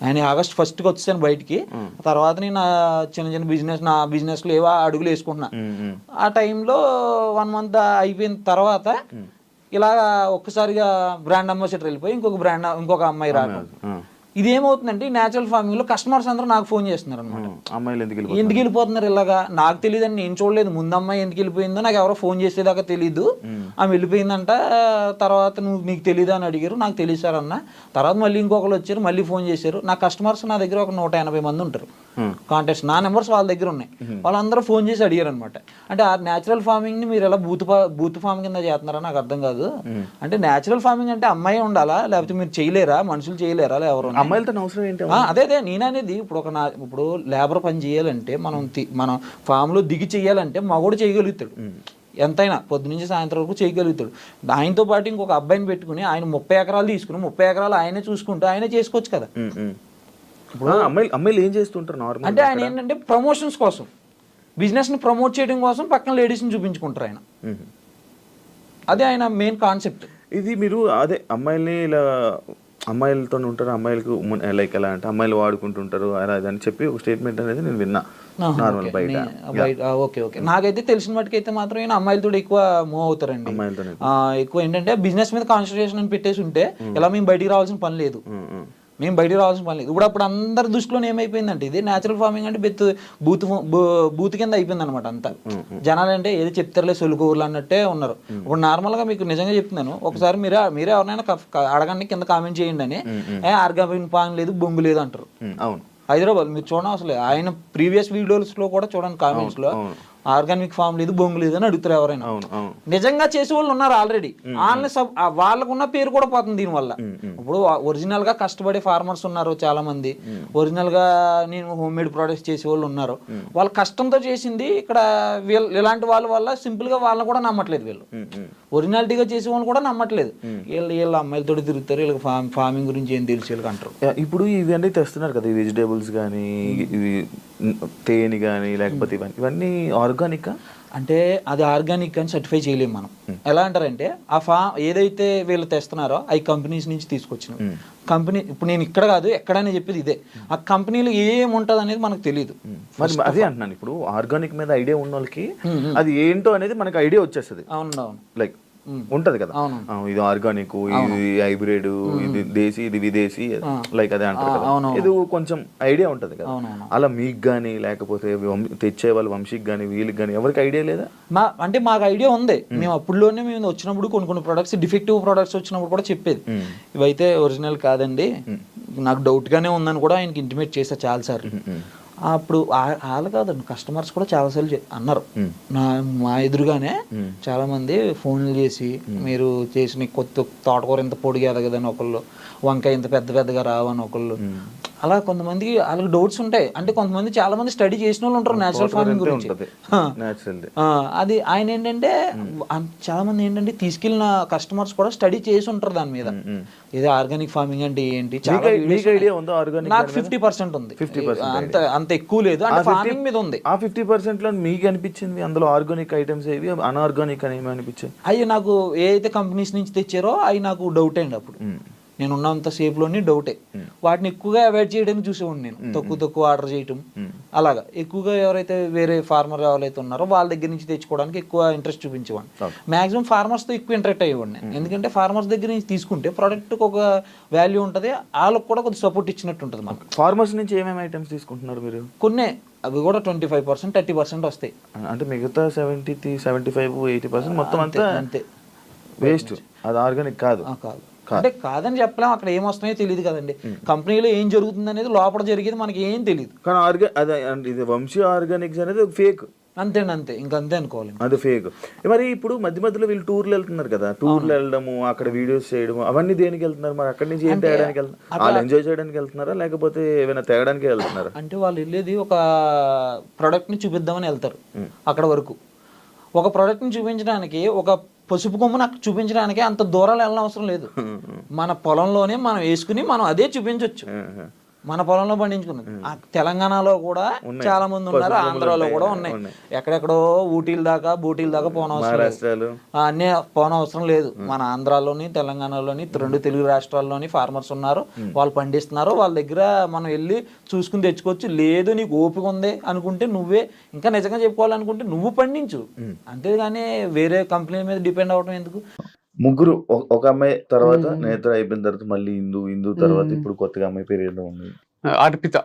ఆయన ఆగస్ట్ 1కి వచ్చాను బయటికి. తర్వాత నేను చిన్న చిన్న నా బిజినెస్లో ఏవో అడుగులు వేసుకుంటున్నా. ఆ టైంలో 1 మంత్ అయిపోయిన తర్వాత ఇలా ఒక్కసారిగా బ్రాండ్ అంబాసిడర్ వెళ్ళిపోయి ఇంకొక అమ్మాయి రావడం. ఇదేమవుతుందంటే న్యాచురల్ ఫార్మింగ్ లో కస్టమర్స్ అందరూ నాకు ఫోన్ చేస్తున్నారు అనమాట. అమ్మాయిలు ఎందుకు వెళ్ళిపోతున్నారు ఇలాగా, నాకు తెలియదని నేను చూడలేదు. ముందు అమ్మాయి ఎందుకు వెళ్ళిపోయిందో నాకు ఎవరో ఫోన్ చేసేదాకా తెలీదు. ఆమె వెళ్ళిపోయిందంట. తర్వాత నీకు తెలీదా అని అడిగారు. నాకు తెలియదు సార్ అన్న. తర్వాత మళ్ళీ ఇంకొకరు వచ్చారు, మళ్ళీ ఫోన్ చేశారు. నా కస్టమర్స్ నా దగ్గర ఒక 180 మంది ఉంటారు. కాంటాక్ట్స్ నా నెంబర్స్ వాళ్ళ దగ్గర ఉన్నాయి. వాళ్ళందరూ ఫోన్ చేసి అడిగారు అనమాట. అంటే ఆ న్యాచురల్ ఫార్మింగ్ ని మీరు ఎలా బూత్ ఫార్మ్ కింద చేస్తున్నారా నాకు అర్థం కాదు. అంటే న్యాచురల్ ఫార్మింగ్ అంటే అమ్మాయి ఉండాలా, లేకపోతే మీరు చేయలేరా, మనుషులు చేయలేరా, ఎవరు అమ్మాయిలతో అవసరం ఏంటి? అదే నేననేది ఇప్పుడు లేబర్ పని చేయాలంటే మనం ఫామ్ లో దిగి చెయ్యాలంటే మగోడు చేయగలుగుతాడు. ఎంతైనా పొద్దు నుంచి సాయంత్రం వరకు చేయగలుగుతాడు. ఆయనతో పాటు ఇంకొక అబ్బాయిని పెట్టుకుని ఆయన 30 ఎకరాలు తీసుకుని 30 ఎకరాలు ఆయనే చూసుకుంటూ ఆయనే చేసుకోవచ్చు కదా. ఇప్పుడు అమ్మాయిలు ఏం చేస్తుంటారు నార్మల్ అంటే ఆయన ఏంటంటే ప్రమోషన్స్ కోసం, బిజినెస్ ని ప్రమోట్ చేయడం కోసం పక్కన లేడీస్ ని చూపించుకుంటారు ఆయన. అదే ఆయన మెయిన్ కాన్సెప్ట్. ఇది మీరు అదే అమ్మాయిలతో ఉంటారు, అమ్మాయిలకు లైక్ ఎలా అంటే అమ్మాయిలు వాడుకుంటుంటారు అని చెప్పి ఒక స్టేట్మెంట్ అనేది నేను విన్నా నార్మల్ బయట. ఓకే నాకైతే తెలిసిన వాటికైతే మాత్రం అమ్మాయిలతో ఎక్కువ మూవ్ అవుతారండి. ఎక్కువ ఏంటంటే బిజినెస్ మీద కాన్సన్ట్రేషన్ అని పెట్టేసి ఉంటే ఇలా మేము బయటికి రావాల్సిన పని లేదు. ఇప్పుడు అప్పుడు అందరి దృష్టిలో ఏమైపోయిందంటే ఇది న్యాచురల్ ఫార్మింగ్ అంటే బూత్ కింద అయిపోయింది అనమాట. అంతా జనాలు అంటే ఏది చెప్తారులే సొలుకూరులు అన్నట్టే ఉన్నారు. ఇప్పుడు నార్మల్ గా మీకు నిజంగా చెప్తున్నాను, ఒకసారి మీరే ఎవరైనా అడగండి కింద కామెంట్ చేయండి అని, ఆర్గానిక్ ఫార్మింగ్ లేదు, బొంగు లేదు అంటారు. హైదరాబాద్ మీరు చూడండి, అసలు ఆయన ప్రీవియస్ వీడియోస్ లో కూడా చూడండి, కామెంట్స్ లో ఆర్గానిక్ ఫామ్ లేదు, బొంగు లేదు అని అడుగుతారు ఎవరైనా. నిజంగా చేసే వాళ్ళు ఉన్నారు ఆల్రెడీ. వాళ్ళకున్న పేరు కూడా పోతుంది దీనివల్ల. ఇప్పుడు ఒరిజినల్ గా కష్టపడే ఫార్మర్స్ ఉన్నారు చాలా మంది, ఒరిజినల్ గా నేను హోమ్ మేడ్ ప్రొడక్ట్స్ చేసే వాళ్ళు ఉన్నారు. వాళ్ళ కష్టంతో చేసింది ఇక్కడ ఇలాంటి వాళ్ళ వల్ల సింపుల్ గా వాళ్ళని కూడా నమ్మట్లేదు. వీళ్ళు ఒరిజినాలిటీగా చేసే వాళ్ళు కూడా నమ్మట్లేదు. వీళ్ళు అమ్మాయిలతో తిరుగుతారు, వీళ్ళకి ఫార్మింగ్ గురించి ఏం తెలిసి వీళ్ళకి అంటారు. ఇప్పుడు ఇవన్నీ తెస్తున్నారు కదా, వెజిటేబుల్స్ కానీ ఇవి తేనె కానీ లేకపోతే ఇవన్నీ ఆర్గానిక్ అంటే అది ఆర్గానిక్ అని సర్టిఫై చేయలేము మనం. ఎలా అంటారంటే ఆ ఏదైతే వీళ్ళు తెస్తున్నారో అవి కంపెనీస్ నుంచి తీసుకొచ్చిన కంపెనీ. ఇప్పుడు నేను ఇక్కడ కాదు ఎక్కడైనా చెప్పేది ఇదే, ఆ కంపెనీలో ఏముంటది అనేది మనకు తెలియదు. అదే అంటున్నాను, ఇప్పుడు ఆర్గానిక్ మీద ఐడియా ఉన్న వాళ్ళకి అది ఏంటో అనేది మనకు ఐడియా వచ్చేస్తుంది. అవును లైక్ ఉంటది కదా, ఇది ఆర్గానిక్, ఇది హైబ్రిడ్, ఇది దేశీ, ఇది విదేశీ, లైక్ అదే అంటారు కదా. ఇది కొంచెం ఐడియా ఉంటది కదా. అలా మీకు గానీ లేకపోతే తెచ్చే వాళ్ళ వంశీకి గానీ వీళ్ళకి గానీ ఎవరికి ఐడియా లేదా? అంటే మాకు ఐడియా ఉంది. మేము అప్పుడులోనే మేము వచ్చినప్పుడు కొన్ని ప్రొడక్ట్స్ డిఫెక్టివ్ ప్రొడక్ట్స్ వచ్చినప్పుడు కూడా చెప్పేది, ఇవైతే ఒరిజినల్ కాదండి, నాకు డౌట్ గానే ఉందని కూడా ఆయనకి ఇంటిమేట్ చేశా చాలా సార్లు. అప్పుడు వాళ్ళు కాదండి, కస్టమర్స్ కూడా చాలాసార్లు అన్నారు మా ఎదురుగానే. చాలా మంది ఫోన్లు చేసి మీరు చేసిన కొత్త తోటకూర ఇంత పొడిగా ఎదగదని ఒకళ్ళు, వంకాయ ఇంత పెద్దగా రావని ఒకళ్ళు. అలా కొంతమందికి వాళ్ళకి డౌట్స్ ఉంటాయి. అంటే కొంతమంది చాలా మంది స్టడీ చేసిన వాళ్ళు ఉంటారు నేచురల్ ఫార్మింగ్ గురించి. అది ఆయన ఏంటంటే చాలా మంది ఏంటంటే తీసుకెళ్ళిన కస్టమర్స్ కూడా స్టడీ చేసి ఉంటారు దాని మీద, ఇది ఆర్గానిక్ ఫార్మింగ్ అంటే ఏంటి. నాకు 50% ఉంది, అంత ఎక్కువ లేదు. అంటే ఫార్మింగ్ మీద ఉంది. ఆ 50% లో మీకు అనిపించింది అందులో ఆర్గానిక్ ఐటమ్స్ ఏవి, అన్ఆర్గానిక్ అని ఏమి అనిపించాయి? అవి నాకు ఏదైతే కంపెనీస్ నుంచి తెచ్చారో అవి నాకు డౌట్ అయింది. అప్పుడు నేను ఉన్నంత సేపులోని డౌటే. వాటిని ఎక్కువగా అవాయిడ్ చేయడానికి చూసేవాడిని నేను, తక్కువ ఆర్డర్ చేయటం. అలాగా ఎక్కువగా ఎవరైతే వేరే ఫార్మర్ ఎవరైతే ఉన్నారో వాళ్ళ దగ్గర నుంచి తెచ్చుకోవడానికి ఎక్కువ ఇంట్రెస్ట్ చూపించేవాడిని. మాక్సిమం ఫార్మర్స్తో ఎక్కువ ఇంటరాక్ట్ అయ్యేవాడిని. ఎందుకంటే ఫార్మర్స్ దగ్గర నుంచి తీసుకుంటే ప్రోడక్ట్కి ఒక వాల్యూ ఉంటుంది, వాళ్ళకి కూడా కొంచెం సపోర్ట్ ఇచ్చినట్టు ఉంటుంది. మనకు ఫార్మర్స్ నుంచి ఏమేమి ఐటమ్స్ తీసుకుంటున్నారు మీరు? కొన్ని అవి కూడా 25%, 30% వస్తాయి. అంటే మిగతా 70, 75, 80% మొత్తం అంతే వేస్ట్. అది ఆర్గానిక్ కాదు. అంటే కాదని చెప్పలేం, అక్కడ ఏమొస్తున్నాయో తెలియదు కదండి. కంపెనీలో ఏం జరుగుతుంది అనేది లోపల జరిగేది మనకి ఏం తెలియదు. కానీ ఇది వంశీ ఆర్గానిక్స్ అనేది ఫేక్. అంతే ఇంకంతే అనుకోవాలి, అది ఫేక్. మరి ఇప్పుడు మధ్యలో వీళ్ళు టూర్లు వెళ్తున్నారు కదా, టూర్లు వెళ్ళడము, అక్కడ వీడియోస్ చేయడము, అవన్నీ దేనికి వెళ్తున్నారు? మరి అక్కడి నుంచి ఏం తేయడానికి వెళ్తున్నారు? వాళ్ళు ఎంజాయ్ చేయడానికి వెళ్తున్నారా లేకపోతే ఏమైనా తేయడానికి వెళ్తున్నారా? అంటే వాళ్ళు వెళ్ళేది ఒక ప్రోడక్ట్ ని చూపిద్దామని వెళ్తారు. అక్కడ వరకు ఒక ప్రోడక్ట్ ని చూపించడానికి, ఒక పసుపు కొమ్ము నాకు చూపించడానికి అంత దూరాలు వెళ్ళిన అవసరం లేదు. మన పొలంలోనే మనం వేసుకుని మనం అదే చూపించవచ్చు. మన పొలంలో పండించుకున్నది. తెలంగాణలో కూడా చాలా మంది ఉన్నారు, ఆంధ్రాలో కూడా ఉన్నాయి. ఎక్కడెక్కడో ఊటీల దాకా బూటీల దాకా అన్నీ పోనవసరం లేదు. మన ఆంధ్రాలోని తెలంగాణలోని 2 తెలుగు రాష్ట్రాల్లోని ఫార్మర్స్ ఉన్నారు, వాళ్ళు పండిస్తున్నారు. వాళ్ళ దగ్గర మనం వెళ్ళి చూసుకుని తెచ్చుకోవచ్చు. లేదు నీకు ఓపిక ఉంది అనుకుంటే నువ్వే ఇంకా నిజంగా చెప్పుకోవాలనుకుంటే నువ్వు పండించు, అంతేగాని వేరే కంపెనీ మీద డిపెండ్ అవడం ఎందుకు? ముగ్గురు ఒక అమ్మాయి తర్వాత నేత్ర అయిపోయిన తర్వాత మళ్ళీ హిందూ తర్వాత ఇప్పుడు కొత్తగా అమ్మాయి పేరు ఏదో ఉంది, అర్పిత.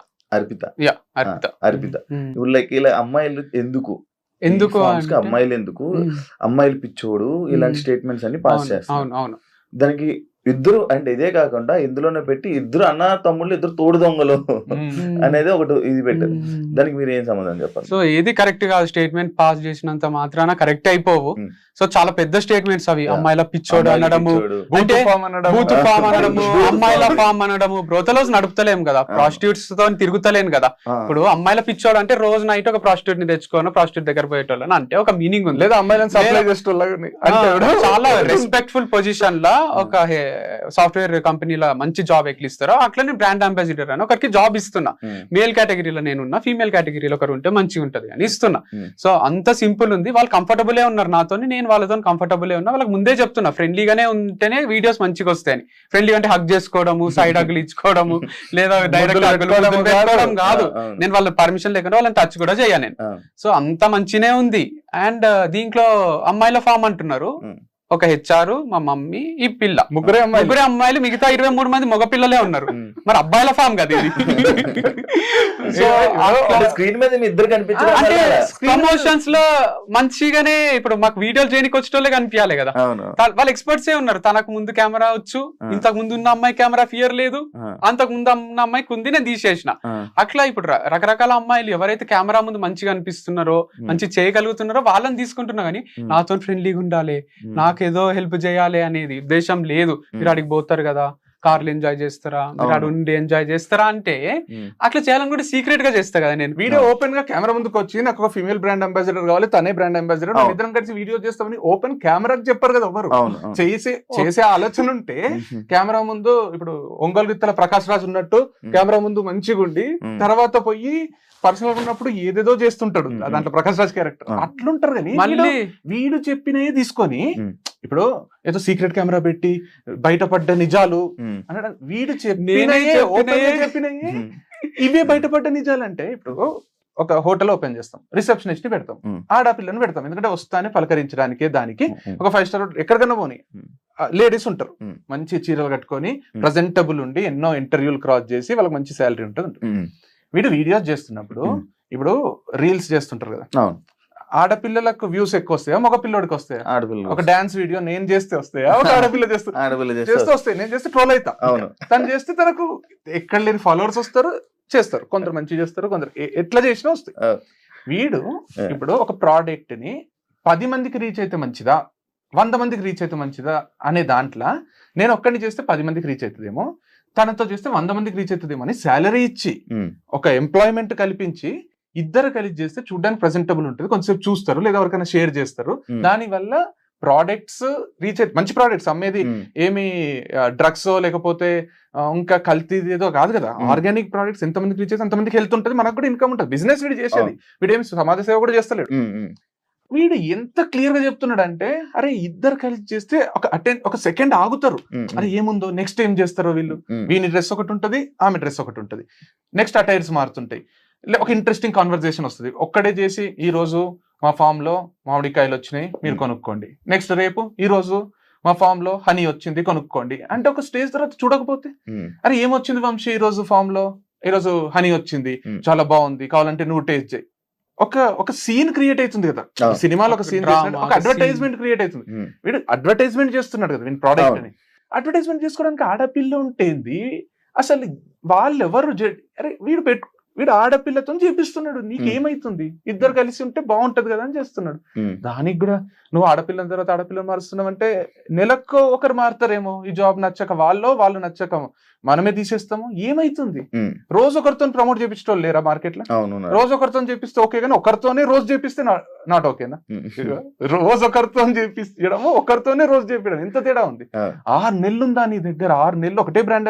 ఇప్పుడు లైక్ ఇలా అమ్మాయిలు ఎందుకు అమ్మాయిలు ఎందుకు అమ్మాయిలు పిచ్చోడు ఇలాంటి స్టేట్మెంట్స్ అన్ని పాస్ చేస్తారు. దానికి ఇద్దరు అంటే ఇదే కాకుండా ఇందులోనే పెట్టి ఇద్దరు అన్న తమ్ముళ్ళు ఇద్దరు తోడు దొంగలు అనేది ఒకటి ఇది పెట్టారు. దానికి మీరు ఏం సమాధానం చెప్పాలి? సో ఏది కరెక్ట్ కాదు, స్టేట్మెంట్ పాస్ చేసినంత మాత్రాన కరెక్ట్ అయిపోవు. సో చాలా పెద్ద స్టేట్మెంట్స్ అవి, అమ్మాయిల పిచ్చోడు అనడము, అంటే బూత్ ఫామ్ అనడము, అమ్మాయిల ఫామ్ అనడము. బ్రోతలోస్ నడుపుతలేం కదా, ప్రాస్టిట్యూట్స్ తో తిరుగుతలేను కదా. ఇప్పుడు అమ్మాయిల పిచ్చోడు అంటే రోజు నైట్ ఒక ప్రాస్టిట్యూట్ ని తెచ్చుకోను, ప్రాస్టిట్యూట్ దగ్గర పోయేటోళ్ళని అంటే ఒక మీనింగ్ ఉంది. లేదా అమ్మాయిలను సప్లై చేసేటోళ్ళ చాలా రెస్పెక్ట్ఫుల్ పొజిషన్ లా ఒక సాఫ్ట్వేర్ కంపెనీలో మంచి జాబ్ ఎక్కిస్తారో అట్లనే బ్రాండ్ అంబాసిడర్ అని ఒకరికి జాబ్ ఇస్తున్నా. మేల్ కేటగిరీలో నేనున్నా, ఫీమేల్ కేటగిరీలో ఒకరు ఉంటే మంచిగా ఉంటది అని ఇస్తున్నా. సో అంత సింపుల్ ఉంది. వాళ్ళు కంఫర్టబులే ఉన్నారు నాతో, నేను వాళ్ళతో కంఫర్టబులే ఉన్నా. వాళ్ళకి ముందే చెప్తున్నా ఫ్రెండ్లీగానే ఉంటేనే వీడియోస్ మంచిగా వస్తాయని. ఫ్రెండ్లీ అంటే హగ్ చేసుకోవడము, సైడ్ హగ్లు ఇచ్చుకోవడము, లేదా డైరెక్ట్ పెట్టుకోవడం కాదు. నేను వాళ్ళ పర్మిషన్ లేకుండా వాళ్ళని టచ్ కూడా చేయను నేను. సో అంత మంచినే ఉంది. అండ్ దీంట్లో అమ్మాయిల ఫామ్ అంటున్నారు. ఒక హెచ్ఆర్, మా మమ్మీ, ఈ పిల్ల, ముగ్గురే అమ్మాయిలు, మిగతా 23 మంది మగ పిల్లలే ఉన్నారు. మరి అబ్బాయిల ఫామ్ కదా ఇది. ప్రమోషన్స్ లో మంచిగానే ఇప్పుడు మాకు వీడియోలు చేయడానికి వచ్చేటోళ్ళే కనిపించాలి కదా. వాళ్ళ ఎక్స్పర్ట్స్ ఏ ఉన్నారు. తనకు ముందు కెమెరా వచ్చు, ఇంతకు ముందు ఉన్న అమ్మాయి కెమెరా ఫియర్ లేదు, అంతకు ముందు ఉన్న అమ్మాయికి ఉంది, నేను తీసేసిన. అట్లా ఇప్పుడు రకరకాల అమ్మాయిలు ఎవరైతే కెమెరా ముందు మంచిగా అనిపిస్తున్నారో, మంచి చేయగలుగుతున్నారో వాళ్ళని తీసుకుంటున్నా. కానీ నాతో ఫ్రెండ్లీగా ఉండాలి, నాకు ఏదో హెల్ప్ చేయాలి అనేది ఉద్దేశం లేదు. మీరు అడిగి పోతారు కదా, కార్లు ఎంజాయ్ చేస్తారా, మీరు అడు ఉండి ఎంజాయ్ చేస్తారా అంటే అట్లా చేయాలని కూడా సీక్రెట్ గా చేస్తా కదా నేను. వీడియో ఓపెన్ గా కెమెరా ముందుకు వచ్చి నాకు ఒక ఫీమేల్ బ్రాండ్ అంబాసిడర్ కావాలి, తనే బ్రాండ్ అంబాసిడర్, ఇద్దరం కలిసి వీడియో చేస్తామని ఓపెన్ కెమెరాకి చెప్పారు కదా ఎవరు. చేసే ఆలోచన ఉంటే కెమెరా ముందు ఇప్పుడు ఒంగోలు గిత్తల ప్రకాష్ రాజ్ ఉన్నట్టు కెమెరా ముందు మంచిగా ఉండి తర్వాత పోయి పర్సనల్ ఉన్నప్పుడు ఏదేదో చేస్తుంటాడు. దాంట్లో ప్రకాష్ రాజ్ క్యారెక్టర్ అట్లుంటారు. కానీ వీడు చెప్పినవి తీసుకొని ఇప్పుడు ఏదో సీక్రెట్ కెమెరా పెట్టి బయటపడ్డ నిజాలు అనడం, వీడు చెప్పినయే ఇవే బయటపడ్డ నిజాలు. అంటే ఇప్పుడు ఒక హోటల్ ఓపెన్ చేస్తాం, రిసెప్షనిస్ట్ ని పెడతాం, ఆడపిల్లని పెడతాం, ఎందుకంటే వస్తానే పలకరించడానికి. దానికి ఒక 5 స్టార్ ఎక్కడికన్నా పోనీ లేడీస్ ఉంటారు, మంచి చీరలు కట్టుకొని ప్రజెంటబుల్ ఉండి ఎన్నో ఇంటర్వ్యూలు క్రాస్ చేసి వాళ్ళకి మంచి శాలరీ ఉంటుంది. వీడు వీడియోస్ చేస్తున్నప్పుడు ఇప్పుడు రీల్స్ చేస్తుంటారు కదా, ఆడపిల్లలకు వ్యూస్ ఎక్కువ వస్తాయా, మగ పిల్లోడికి వస్తాయా? ఒక డాన్స్ వీడియో నేను చేస్తే వస్తాయా, ఒక ఆడపిల్ల చేస్తే వస్తాయి. నేను చేస్తే ట్రోల్ అవుతా, తను చేస్తే తనకు ఎక్కడ లేని ఫాలోవర్స్ వస్తారు, చేస్తారు. కొందరు మంచి చేస్తారు, కొందరు ఎట్లా చేసినా వస్తాయి. వీడు ఇప్పుడు ఒక ప్రోడక్ట్ ని 10 మందికి రీచ్ అయితే మంచిదా, 100 మందికి రీచ్ అయితే మంచిదా అనే దాంట్లో నేను ఒక్కడిని చేస్తే 10 మందికి రీచ్ అవుతుందేమో, తనతో చేస్తే 100 మందికి రీచ్ అవుతుందేమో అని శాలరీ ఇచ్చి ఒక ఎంప్లాయ్మెంట్ కల్పించి ఇద్దరు కలిసి చేస్తే చూడడానికి ప్రెజెంటబుల్ ఉంటుంది, కొంచెంసేపు చూస్తారు, లేదా ఎవరికైనా షేర్ చేస్తారు. దాని వల్ల ప్రోడక్ట్స్ రీచ్ అయితే మంచి ప్రోడక్ట్స్ అమ్మేది ఏమి డ్రగ్స్ లేకపోతే ఇంకా కల్తీ ఏదో కాదు కదా. ఆర్గానిక్ ప్రోడక్ట్స్ ఎంతమందికి రీచ్ అయితే అంతమందికి హెల్త్ ఉంటుంది, మనకు కూడా ఇన్కమ్ ఉంటుంది. బిజినెస్ వీడు చేసేది, వీడేమి సమాజ సేవ కూడా చేస్తలేడు. వీడు ఎంత క్లియర్ గా చెప్తున్నాడు అంటే, అరే ఇద్దరు కలిసి చేస్తే ఒక సెకండ్ ఆగుతారు, అరే ఏముందో నెక్స్ట్ ఏం చేస్తారో వీళ్ళు. వీని డ్రెస్ ఒకటి ఉంటుంది, ఆమె డ్రెస్ ఒకటి ఉంటుంది, నెక్స్ట్ అటైర్స్ మారుతుంటాయి, ఒక ఇంట్రెస్టింగ్ కాన్వర్సేషన్ వస్తుంది. ఒక్కడే చేసి ఈ రోజు మా ఫామ్ లో మామిడికాయలు వచ్చినాయి మీరు కొనుక్కోండి, నెక్స్ట్ రేపు ఈ రోజు మా ఫామ్ లో హనీ వచ్చింది కొనుక్కోండి అంటే, ఒక స్టేజ్ తర్వాత చూడకపోతే అరే ఏమొచ్చింది వంశీ ఈ రోజు ఫామ్ లో, ఈ రోజు హనీ వచ్చింది చాలా బాగుంది కావాలంటే నువ్వు టేస్ట్ చేయి. ఒక సీన్ క్రియేట్ అవుతుంది కదా సినిమాలో, ఒక సీన్ ఒక అడ్వర్టైజ్మెంట్ క్రియేట్ అవుతుంది. వీడు అడ్వర్టైజ్మెంట్ చేస్తున్నాడు కదా వీడి ప్రోడక్ట్ అని. అడ్వర్టైజ్మెంట్ చేసుకోవడానికి ఆడపిల్ల ఉంటేంది అసలు, వాళ్ళెవరు అరే వీడు వీడు ఆడపిల్లతో చేపిస్తున్నాడు, నీకేమైతుంది, ఇద్దరు కలిసి ఉంటే బాగుంటది కదా అని చేస్తున్నాడు. దానికి కూడా నువ్వు ఆడపిల్లని తర్వాత ఆడపిల్లని మారుస్తున్నావు అంటే నెలకు ఒకరు మారుతారేమో, ఈ జాబ్ నచ్చక వాళ్ళు నచ్చక మనమే తీసేస్తాము, ఏమైతుంది? రోజు ఒకరితో ప్రమోట్ చేపించడం లేరా మార్కెట్ లో? రోజు ఒకరితో చేపిస్తే ఓకే, కానీ ఒకరితోనే రోజు చేపిస్తే నాట్ ఓకేనా? రోజు ఒకరితో చేపించడము, ఒకరితోనే రోజు చేపించడం, ఎంత తేడా ఉంది. 6 నెలలు ఉందా నీ దగ్గర? 6 నెలలు ఒకటే బ్రాండ్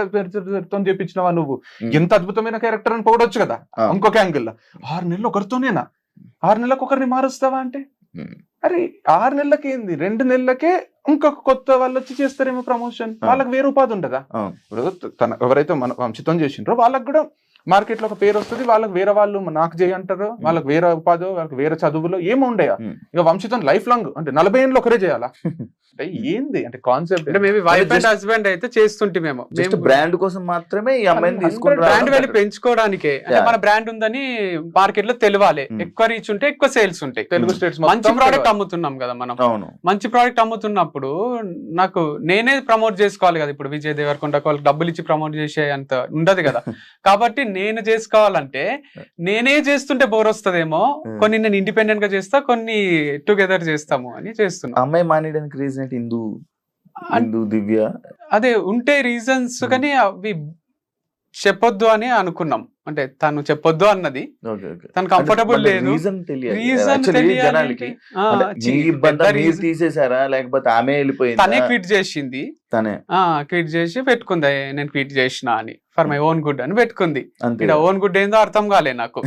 తో చేపించినవా నువ్వు? ఎంత అద్భుతమైన క్యారెక్టర్ అని పోవడొచ్చు కదా ఇంకొక యాంగిల్ లో. 6 నెలలు ఒకరితోనేనా? 6 నెలలకు ఒకరిని మారుస్తావా అంటే అరే 6 నెలలకి ఏంది, 2 నెలలకే ఇంకొక కొత్త వాళ్ళు వచ్చి చేస్తారేమో ప్రమోషన్, వాళ్ళకి వేరే ఉపాధి ఉండదా? ఇప్పుడు ఎవరైతే మన వంశితం చేసిండ్రో వాళ్ళకి కూడా మార్కెట్ లో ఒక పేరు వస్తుంది, వాళ్ళకి వేరే వాళ్ళు నాకు చేయంటారు, వాళ్ళకి వేరే ఉపాధి, వాళ్ళకి వేరే చదువులో ఏమో ఉండయా. ఇక వంశితం లైఫ్ లాంగ్ అంటే 40 ఏళ్ళు ఒకరే చేయాలా అంటే ఏంది అంటే కాన్సెప్ట్? అంటే మేబీ వైఫ్ అండ్ హస్బెండ్ అయితే చేస్తుంటే మేము బ్రాండ్ కోసం మాత్రమే ఈ అమ్మాయిని తీసుకుంటారు, బ్రాండ్ వాల్యూ పెంచుకోవడానికే. అంటే మన బ్రాండ్ ఉందని మార్కెట్ లో తెలియాలి, ఎక్కువ రీచ్ ఉంటే ఎక్కువ సేల్స్ ఉంటాయి. తెలుగు స్టేట్స్ మంచి ప్రోడక్ట్ అమ్ముతున్నాం కదా మనం, మంచి ప్రోడక్ట్ అమ్ముతున్నప్పుడు నాకు నేనే ప్రమోట్ చేసుకోవాలి కదా. ఇప్పుడు విజయ్ దేవరకొండ వాళ్ళకి డబ్బులు ఇచ్చి ప్రమోట్ చేసే అంత ఉండదు కదా. కాబట్టి నేను చేసుకోవాలంటే నేనే చేస్తుంటే బోర్ వస్తుందేమో, కొన్ని నేను ఇండిపెండెంట్ గా చేస్తా, కొన్ని టుగెదర్ చేస్తాము అని చేస్తున్నా. అమ్మాయి మానేయడానికి రీజన్ ఏంటి? హిందూ దివ్య అదే ఉంటే రీజన్స్, కానీ అవి చెప్పొద్దు అని అనుకున్నాం. అంటే తను చెప్పొద్దు అన్నది, తను కంఫర్టబుల్ లేదు, రీజన్ జనాలకి తీసేసారా లేకపోతే ఆమె వెళ్ళిపోయింది, తనే క్విట్ చేసింది, తనే క్విట్ చేసి పెట్టుకుంది నేను క్విట్ చేసిన అని, ఫర్ మై ఓన్ గుడ్ అని పెట్టుకుంది. ఇక్కడ ఓన్ గుడ్ ఏందో అర్థం కాలే నాకు.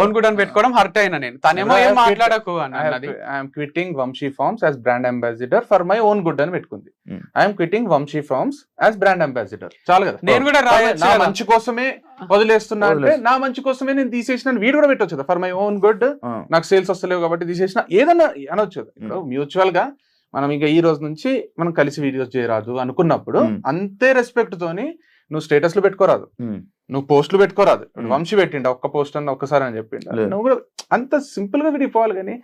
ఓన్ గుడ్ అని పెట్టుకోవడం హర్ట్ అయినా నేను, తనేమో ఏం మాట్లాడకు అన్నది. I'm quitting Vamshi farms as brand ambassador for my own good అని పెట్టుకుంది. I'm quitting Vamshi farms as brand ambassador, చాలు కదా. నేను కూడా నా మంచి కోసమే వదిలేస్తున్నా అంటే నా మంచి కోసమే నేను తీసేసిన, వీడు కూడా పెట్టొచ్చు కదా, ఫర్ మై ఓన్ గుడ్, నాకు సేల్స్ వస్తలేవు కాబట్టి తీసేసిన, ఏదన్నా అనొచ్చు కదా. ఇప్పుడు మ్యూచువల్ గా మనం ఇంకా ఈ రోజు నుంచి మనం కలిసి వీడియోస్ చేయరాదు అనుకున్నప్పుడు అంతే రెస్పెక్ట్ తోని నువ్వు స్టేటస్లు పెట్టుకోరాదు, నువ్వు పోస్టులు పెట్టుకోరాదు. వంశీ పెట్టిండ ఒక్క పోస్ట్ అన్న ఒక్కసారి అని చెప్పిండ, నువ్వు కూడా అంత సింపుల్ గా విడిపోవాలి. కానీ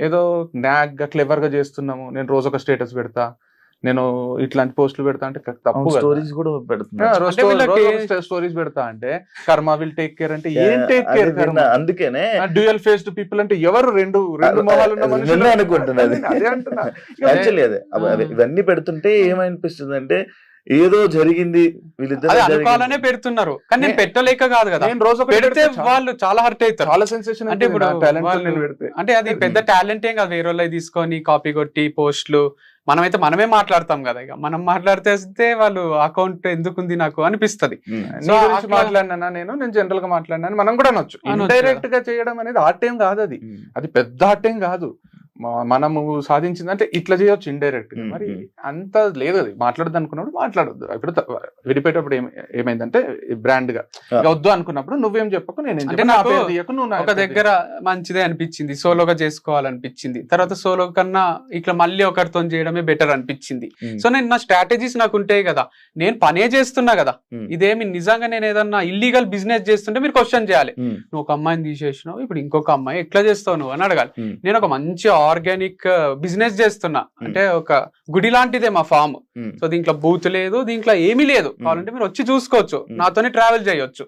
ఏదో నాగ్ గా క్లెవర్ గా చేస్తున్నాము, నేను రోజు ఒక స్టేటస్ పెడతా, నేను ఇట్లాంటి పోస్టులు పెడతా అంటే తప్పు. స్టోరీస్ కూడా స్టోరీస్ పెడతా అంటే కర్మ విల్ టేక్ కేర్ అంటే ఏం టేక్ కేర్? అందుకనే డ్యూయల్ ఫేస్డ్ పీపుల్ అంటే ఎవరు? రెండు మొహాలు ఉన్న మనుషులు అనుకుంటున్నది. ఇవన్నీ పెడుతుంటే ఏమనిపిస్తుంది అంటే ఏదో జరిగింది, వీళ్ళిద్దరు అనుకోవాలనే పెడుతున్నారు, కానీ నేను పెట్టలేక కాదు కదా. నేను రోజు పెడితే వాళ్ళు చాలా హర్ట్ అవుతారు, చాలా సెన్సేషన్. అంటే ఇప్పుడు అంటే అది పెద్ద టాలెంట్ ఏం కాదు, వేరే వాళ్ళు తీసుకొని కాపీ కొట్టి పోస్టులు, మనమే మాట్లాడతాం కదా. ఇక మనం మాట్లాడితే వాళ్ళు అకౌంట్ ఎందుకుంది నాకు అనిపిస్తుంది. మాట్లాడినా నేను జనరల్ గా మాట్లాడినా మనం కూడా అనొచ్చు. ఇండైరెక్ట్ గా చేయడం అనేది ఆర్ట్ ఏం కాదు, అది పెద్ద ఆర్ట్ ఏం కాదు. మనము సాధించింది అంటే ఇట్లా చేయొచ్చు ఇండైరెక్ట్ గా. మరి అంత లేదు, అది మాట్లాడద్దు అనుకున్నప్పుడు మాట్లాడొద్దు. ఇప్పుడు విడిపోయేటప్పుడు ఏమైందంటే బ్రాండ్ గా వద్దు అనుకున్నప్పుడు నువ్వేం చెప్పకు, నేను ఒక దగ్గర మంచిదే అనిపించింది, సోలోగా చేసుకోవాలనిపించింది. తర్వాత సోలో కన్నా ఇట్లా మళ్ళీ ఒకరితో చేయడమే బెటర్ అనిపించింది. సో నేను నా స్ట్రాటజీస్ నాకు ఉంటాయి కదా, నేను పనే చేస్తున్నా కదా. ఇదేమి నిజంగా నేను ఏదన్నా ఇల్లీగల్ బిజినెస్ చేస్తుంటే మీరు క్వశ్చన్ చేయాలి. నువ్వు ఒక అమ్మాయిని తీసేసినావు, ఇప్పుడు ఇంకొక అమ్మాయి ఎట్లా చేస్తావు నువ్వు అని అడగాలి. నేను ఒక మంచి ఆర్గానిక్ బిజినెస్ చేస్తున్నా అంటే ఒక గుడి లాంటిదే మా ఫామ్. సో దీంట్లో బూత్ లేదు, దీంట్లో ఏమీ లేదు. కావాలంటే మీరు వచ్చి చూసుకోవచ్చు, నాతోనే ట్రావెల్ చేయొచ్చు.